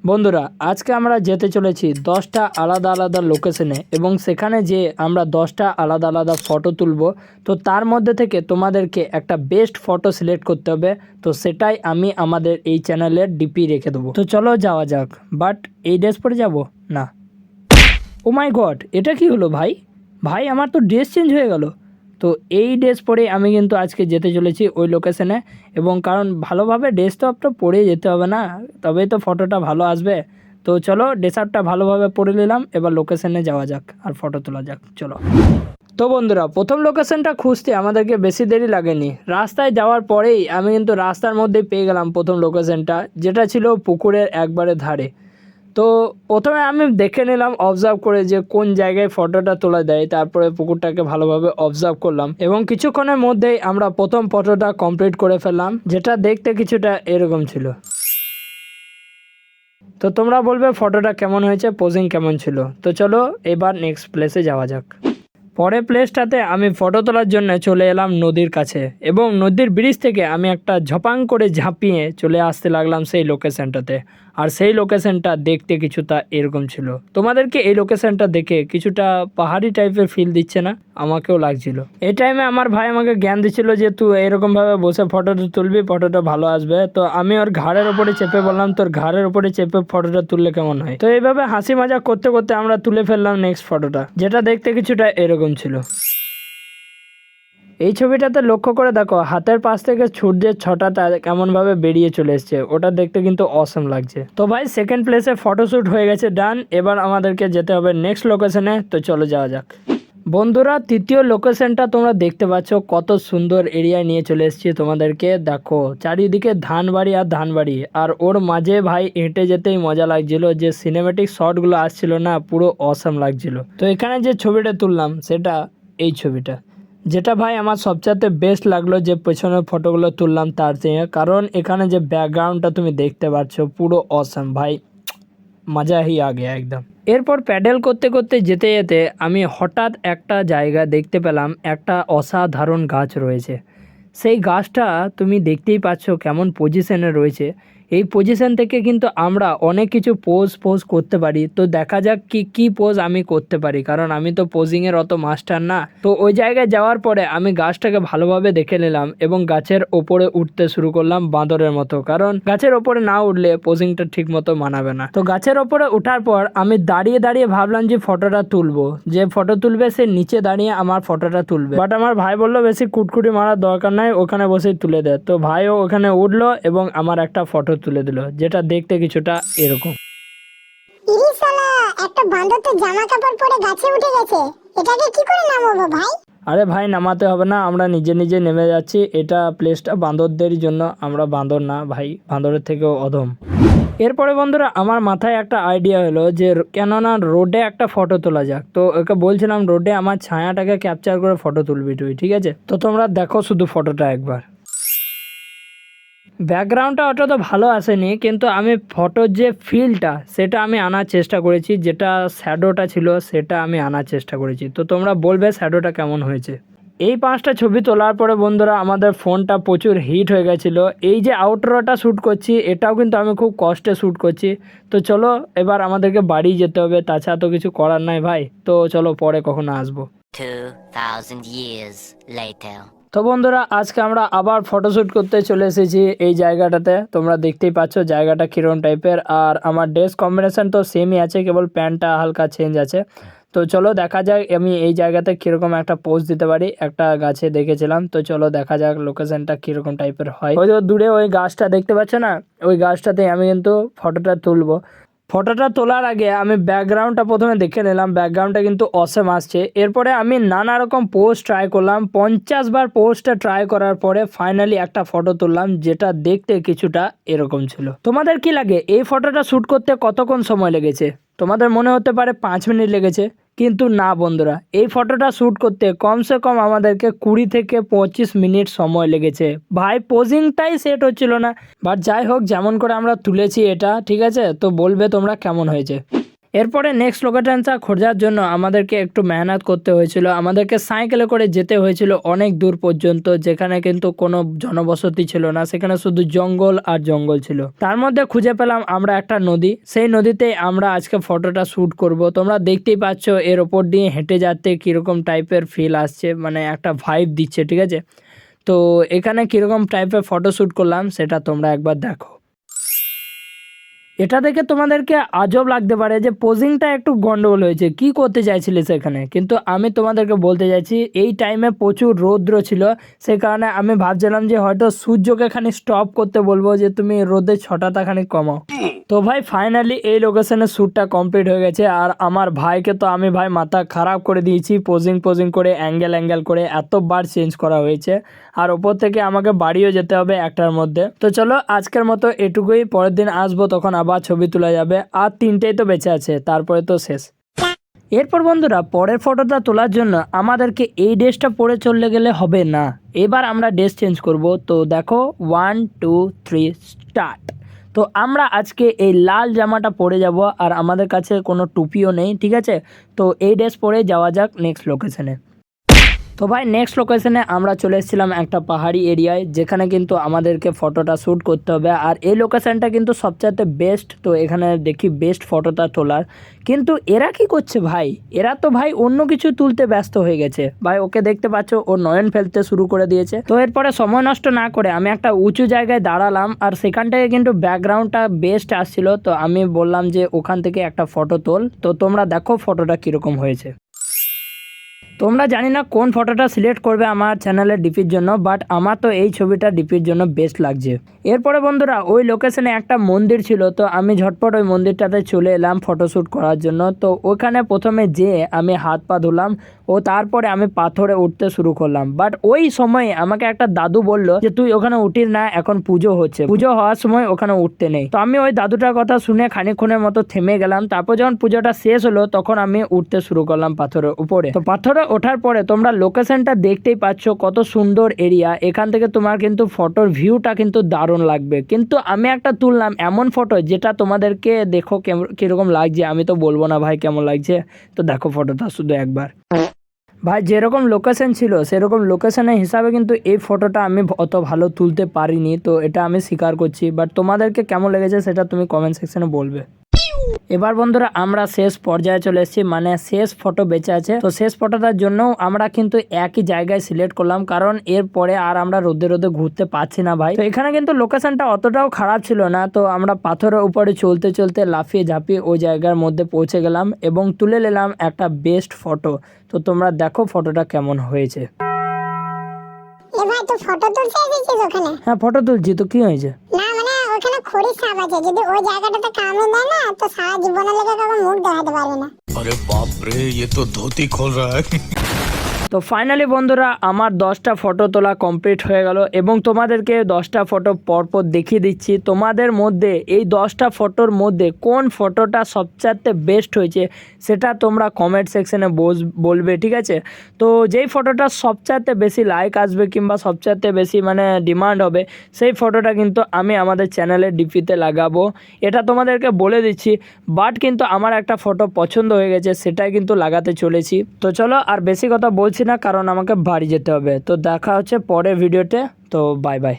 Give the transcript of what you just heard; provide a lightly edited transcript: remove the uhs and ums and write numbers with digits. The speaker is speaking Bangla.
বন্ধুরা আজকে আমরা যেতে চলেছি 10টা আলাদা আলাদা লোকেশনে এবং সেখানে যে আমরা 10টা আলাদা আলাদা ফটো তুলব। তো তার মধ্যে থেকে তোমাদেরকে একটা বেস্ট ফটো সিলেক্ট করতে হবে। তো সেটাই আমি আমাদের এই চ্যানেলের ডিপি রেখে দেবো। তো চলো যাওয়া যাক। বাট এই ড্রেস পরে যাব না। ও মাই গড, এটা কি হলো ভাই? ভাই আমার তো ড্রেস চেঞ্জ হয়ে গেল। তো এই ড্রেস পরে আমি কিন্তু আজকে যেতে চলেছি ওই লোকেশনে, এবং কারণ ভালোভাবে ড্রেস তো আপনার পরে যেতে হবে না, তবেই তো ফটোটা ভালো আসবে। তো চলো ড্রেস আপটা ভালোভাবে পরে নিলাম, এবার লোকেশনে যাওয়া যাক আর ফটো তোলা যাক। চলো। তো বন্ধুরা প্রথম লোকেশনটা খুঁজতে আমাদেরকে বেশি দেরি লাগেনি। রাস্তায় যাওয়ার পরেই আমি কিন্তু রাস্তার মধ্যেই পেয়ে গেলাম প্রথম লোকেশনটা, যেটা ছিল পুকুরের একবারে ধারে। তো প্রথমে আমি দেখে নিলাম অবজার্ভ করে যে কোন জায়গায় ফটোটা তোলা দেয়, তারপরে পুকুরটাকে ভালোভাবে অবজার্ভ করলাম এবং কিছুক্ষণের মধ্যেই আমরা প্রথম ফটোটা কমপ্লিট করে ফেললাম, যেটা দেখতে কিছুটা এরকম ছিল। তো তোমরা বলবে ফটোটা কেমন হয়েছে, পোজিং কেমন ছিল। তো চলো এবার নেক্সট প্লেসে যাওয়া যাক। পরের প্লেসটাতে আমি ফটো তোলার জন্য চলে এলাম নদীর কাছে, এবং নদীর ব্রিজ থেকে আমি একটা ঝপাং করে ঝাঁপিয়ে চলে আসতে লাগলাম সেই লোকেশনটাতে। আর সেই লোকেশনটা দেখতে কিছুটা এরকম ছিল। তোমাদেরকে এই লোকেশনটা দেখে কিছুটা পাহাড়ি টাইপের ফিল দিচ্ছে না? আমাকেও লাগছিল। এই টাইমে আমার ভাই আমাকে জ্ঞান দিচ্ছিল যে তুই এরকমভাবে বসে ফটোটা তুলবি, ফটোটা ভালো আসবে। তো আমি ওর ঘাড়ের ওপরে চেপে বললাম তোর ঘাড়ের ওপরে চেপে ফটোটা তুললে কেমন হয়। তো এইভাবে হাসি মজা করতে করতে আমরা তুলে ফেললাম নেক্সট ফটোটা, যেটা দেখতে কিছুটা এরকম ছিল। এই ছবিটাতে লক্ষ্য করে দেখো হাতের পাশ থেকে সূর্যের ছটাটা কেমনভাবে বেরিয়ে চলে এসছে, ওটা দেখতে কিন্তু অসম লাগছে। তো ভাই সেকেন্ড প্লেসে ফটোশ্যুট হয়ে গেছে, ডান। এবার আমাদেরকে যেতে হবে নেক্সট লোকেশনে। তো চলো যাওয়া যাক। বন্ধুরা তৃতীয় লোকেশনটা তোমরা দেখতে পাচ্ছ, কত সুন্দর এরিয়ায় নিয়ে চলে এসেছি তোমাদেরকে। দেখো চারিদিকে ধানবাড়ি আর ধানবাড়ি, আর ওর মাঝে ভাই হেঁটে যেতেই মজা লাগছিল। যে সিনেমেটিক শটগুলো আসছিল না, পুরো অসম লাগছিল। তো এখানে যে ছবিটা তুললাম সেটা এই ছবিটা, যেটা ভাই আমার সবচেয়ে বেস্ট লাগলো যে পেছনের ফটোগুলো তুললাম তার থেকে। কারণ এখানে যে ব্যাকগ্রাউন্ডটা তুমি দেখতে পাচ্ছ পুরো অসম ভাই, মজা হি আ গয়া একদম। এরপর প্যাডেল করতে করতে যেতে যেতে আমি হঠাৎ একটা জায়গা দেখতে পেলাম, একটা অসাধারণ গাছ রয়েছে। সেই গাছটা তুমি দেখতেই পাচ্ছ কেমন পজিশনে রয়েছে। এই পজিশন থেকে কিন্তু আমরা অনেক কিছু পোজ করতে পারি। তো দেখা যাক কি পোজ আমি করতে পারি, কারণ আমি তো পোজিংয়ের অত মাস্টার না। তো ওই জায়গায় যাওয়ার পরে আমি গাছটাকে ভালোভাবে দেখে নিলাম এবং গাছের ওপরে উঠতে শুরু করলাম বাঁদরের মতো, কারণ গাছের ওপরে না উঠলে পোজিংটা ঠিক মতো মানাবে না। তো গাছের ওপরে ওঠার পর আমি দাঁড়িয়ে দাঁড়িয়ে ভাবলাম যে ফটোটা তুলবো, যে ফটো তুলবে সে নিচে দাঁড়িয়ে আমার ফটোটা তুলবে। বাট আমার ভাই বললো বেশি কুটকুটি মারার দরকার নাই, ওখানে বসেই তুলে দে। তো ভাইও ওখানে উঠলো এবং আমার একটা ফটো তুলে দিল, যেটা দেখতে কিছুটা এরকম। ইরি শালা, একটা বাঁদর তো জামা কাপড় পরে গাছে উঠে গেছে, এটাকে কি করে নামাবো ভাই? আরে ভাই নামাতে হবে না, আমরা নিজে নিজে নেমে যাচ্ছি। এটা প্লেসটা বাঁদরদের জন্য, আমরা বাঁদর না ভাই, বাঁদরের থেকেও অধম। এরপরে বন্ধুরা আমার মাথায় একটা আইডিয়া হলো যে কেননা রোডে একটা ফটো তোলা যাক। তো ওকে বলছিলাম রোডে আমার ছায়াটাকে ক্যাপচার করে ফটো তুলবি তুই, ঠিক আছে? তো তোমরা দেখো শুধু ফটোটা একবার। ব্যাকগ্রাউন্ডটা অত তো ভালো আসেনি, কিন্তু আমি ফটোর যে ফিলটা সেটা আমি আনার চেষ্টা করেছি, যেটা শ্যাডোটা ছিল সেটা আমি আনার চেষ্টা করেছি। তো তোমরা বলবে শ্যাডোটা কেমন হয়েছে। এই 5টা ছবি তোলার পরে বন্ধুরা আমাদের ফোনটা প্রচুর হিট হয়ে গেছিলো। এই যে আউটরোটা শ্যুট করছি এটাও কিন্তু আমি খুব কষ্টে শ্যুট করছি। তো চলো এবার আমাদেরকে বাড়ি যেতে হবে, তাছাড়া তো কিছু করার নাই ভাই। তো চলো পরে কখনো আসবো। 2000 years later. তো বন্ধুরা আজকে আমরা আবার ফটোশ্যুট করতে চলে এসেছি এই জায়গাটাতে। তোমরা দেখতেই পাচ্ছ জায়গাটা কিরকম টাইপের, আর আমার ড্রেস কম্বিনেশন তো সেমই আছে, কেবল প্যান্টটা হালকা চেঞ্জ আছে। তো চলো দেখা যাক আমি এই জায়গাতে কীরকম একটা পোজ দিতে পারি। একটা গাছে দেখেছিলাম, তো চলো দেখা যাক লোকেশনটা কীরকম টাইপের হয়। ওই দূরে ওই গাছটা দেখতে পাচ্ছ না, ওই গাছটাতে আমি কিন্তু ফটোটা তুলবো। ফটোটা তোলার আগে আমি ব্যাকগ্রাউন্ডটা প্রথমে দেখে নিলাম, ব্যাকগ্রাউন্ডটা কিন্তু অসম আসছে। এরপরে আমি নানা রকম পোজ ট্রাই করলাম, 50 বার পোজটা ট্রাই করার পরে ফাইনালি একটা ফটো তুললাম, যেটা দেখতে কিছুটা এরকম ছিল। তোমাদের কি লাগে এই ফটোটা শ্যুট করতে কতক্ষণ সময় লেগেছে? তোমাদের মনে হতে পারে 5 মিনিট লেগেছে, কিন্তু না বন্ধুরা, এই ফটোটা শ্যুট করতে কমসে কম আমাদেরকে 20 থেকে 25 মিনিট সময় লেগেছে। ভাই পোজিংটাই সেট হচ্ছিল না। বাট যাই হোক, যেমন করে আমরা তুলেছি এটা ঠিক আছে। তো বলবে তোমরা কেমন হয়েছে। এরপরে নেক্সট লোকেশনটা খোঁজার জন্য আমাদেরকে একটু মেহনত করতে হয়েছিল, আমাদেরকে সাইকেলে করে যেতে হয়েছিল অনেক দূর পর্যন্ত, যেখানে কিন্তু কোনো জনবসতি ছিল না, সেখানে শুধু জঙ্গল আর জঙ্গল ছিল। তার মধ্যে খুঁজে পেলাম আমরা একটা নদী, সেই নদীতেই আমরা আজকে ফটোটা শ্যুট করব। তোমরা দেখতেই পাচ্ছ এর ওপর দিয়ে হেঁটে যাতে কীরকম টাইপের ফিল আসছে, মানে একটা ভাইব দিচ্ছে, ঠিক আছে। তো এখানে কীরকম টাইপের ফটো শ্যুট করলাম সেটা তোমরা একবার দেখো। এটা দেখে তোমাদেরকে আজব লাগতে পারে যে পোজিংটা একটু গন্ডগোল হয়েছে, কি করতে চাইছিলে সেখানে, কিন্তু আমি তোমাদেরকে বলতে চাইছি এই টাইমে প্রচুর রৌদ্র ছিল, সে কারণে আমি ভাবছিলাম যে হয়তো সূর্যকে খানি স্টপ করতে বলবো যে তুমি রোদের ছটাটা খানি কমাও। তো ভাই ফাইনালি এই লোকেশনে শ্যুটটা কমপ্লিট হয়ে গেছে, আর আমার ভাইকে তো আমি ভাই মাথা খারাপ করে দিয়েছি, পোজিং করে অ্যাঙ্গেল করে এতবার চেঞ্জ করা হয়েছে, আর ওপর থেকে আমাকে বাড়িও যেতে হবে একটার মধ্যে। তো চলো আজকের মতো এটুকুই, পরের দিন আসবো তখন আবার ছবি তোলা যাবে, আর 3টেই তো বেঁচে আছে, তারপরে তো শেষ। এরপর বন্ধুরা পরের ফটোটা তোলার জন্য আমাদেরকে এই ড্রেসটা পরে চলে গেলে হবে না, এবার আমরা ড্রেস চেঞ্জ করব। তো দেখো 1 2 3 স্টার্ট। তো আমরা আজকে এই লাল জামাটা পরে যাব, আর আমাদের কাছে কোনো টুপিও নেই, ঠিক আছে। তো এই ড্রেস পরে যাওয়া যাক নেক্সট লোকেশনে। তো ভাই নেক্সট লোকেশনে আমরা চলে এসেছিলাম একটা পাহাড়ি এরিয়ায়, যেখানে কিন্তু আমাদেরকে ফটোটা শ্যুট করতে হবে, আর এই লোকেশনটা কিন্তু সবচাইতে বেস্ট। তো এখানে দেখি বেস্ট ফটোটা তোলার, কিন্তু এরা কি করছে ভাই, এরা তো ভাই অন্য কিছু তুলতে ব্যস্ত হয়ে গেছে ভাই। ওকে দেখতে পাচ্ছ ও নয়ন ফেলতে শুরু করে দিয়েছে। তো এরপরে সময় নষ্ট না করে আমি একটা উঁচু জায়গায় দাঁড়ালাম, আর সেখান থেকে কিন্তু ব্যাকগ্রাউন্ডটা বেস্ট আসছিল। তো আমি বললাম যে ওখান থেকে একটা ফটো তোল। তো তোমরা দেখো ফটোটা কীরকম হয়েছে। তোমরা জানি না কোন ফটোটা সিলেক্ট করবে আমার চ্যানেলের ডিপির জন্য, বাট আমার তো এই ছবিটা ডিপির জন্য বেস্ট লাগছে। এরপরে বন্ধুরা ওই লোকেশনে একটা মন্দির ছিল, তো আমি ঝটপট ওই মন্দিরটাতে চলে এলাম ফটোশ্যুট করার জন্য। তো ওখানে প্রথমে যেয়ে আমি হাত পা ধুলাম, ও তারপরে আমি পাথরে উঠতে শুরু করলাম। বাট ওই সময় আমাকে একটা দাদু বলল যে তুই ওখানে উঠিস না, এখন পুজো হচ্ছে, পুজো হওয়ার সময় ওখানে উঠতে নেই। তো আমি ওই দাদুটার কথা শুনে খানিকক্ষণের মতো থেমে গেলাম। তারপর যখন পুজোটা শেষ হলো তখন আমি উঠতে শুরু করলাম পাথরের উপরে। তো পাথরে ওঠার পরে তোমরা লোকেশনটা দেখতেই পাচ্ছ কত সুন্দর এরিয়া, এখান থেকে তোমার কিন্তু ফটোর ভিউটা কিন্তু দারুণ লাগবে। কিন্তু আমি একটা তুললাম এমন ফটো যেটা তোমাদেরকে দেখো কিরকম লাগছে, আমি তো বলবো না ভাই কেমন লাগছে। তো দেখো ফটোটা শুধু একবার। ভাই যেরকম লোকেশন ছিল সেরকম লোকেশনের হিসাবে কিন্তু এই ফটোটা আমি অত ভালো তুলতে পারিনি, তো এটা আমি স্বীকার করছি। বাট তোমাদেরকে কেমন লেগেছে সেটা তুমি কমেন্ট সেকশনে বলবে। এবার বন্ধুরা আমরা শেষ পর্যায়ে চলে এসেছি, মানে শেষ ফটো বেঁচে আছে। তো শেষ ফটোটার জন্য আমরা কিন্তু একই জায়গায় সিলেক্ট করলাম, কারণ এরপরে আর আমরা রোদে ঘুরতে পারছি না ভাই। তো এখানে কিন্তু লোকেশনটা অতটাও খারাপ ছিল না। তো আমরা পাথরের উপরে চলতে চলতে লাফিয়ে ঝাঁপিয়ে ওই জায়গার মধ্যে পৌঁছে গেলাম এবং তুলে নিলাম একটা বেস্ট ফটো। তো তোমরা দেখো ফটোটা কেমন হয়েছে। এ ভাই তুই ফটো তুলতে এসেছিস ওখানে? হ্যাঁ ফটো তুলছি, তো কি হয়েছে? না মানে ওখানে খড়ি সাপ আছে, যদি ওই জায়গাটাতে কামড়ে দেয় না তো সারা জীবনের লেগে কাউকে মুখ দেখাতে পারবে না। अरे बाप रे, ये तो धोती खोल रहा है। তো ফাইনালি বন্ধুরা আমার 10টা ফটো তোলা কমপ্লিট হয়ে গেল, এবং তোমাদেরকে 10টা ফটো পরপর দেখিয়ে দিচ্ছি। তোমাদের মধ্যে এই 10টা ফটোর মধ্যে কোন ফটোটা সবচাইতে বেস্ট হয়েছে সেটা তোমরা কমেন্ট সেকশনে বলবে, ঠিক আছে। তো যেই ফটোটা সবচাইতে বেশি লাইক আসবে কিংবা সবচাইতে বেশি মানে ডিমান্ড হবে, সেই ফটোটা কিন্তু আমি আমাদের চ্যানেলের ডিপিতে লাগাবো, এটা তোমাদেরকে বলে দিচ্ছি। বাট কিন্তু আমার একটা ফটো পছন্দ হয়ে গেছে, সেটাই কিন্তু লাগাতে চলেছি। তো চলো আর বেশি কথা বলছি না, কারণ আমাকে বাড়ি যেতে হবে। তো দেখা হচ্ছে পরের ভিডিওতে। তো বাই বাই।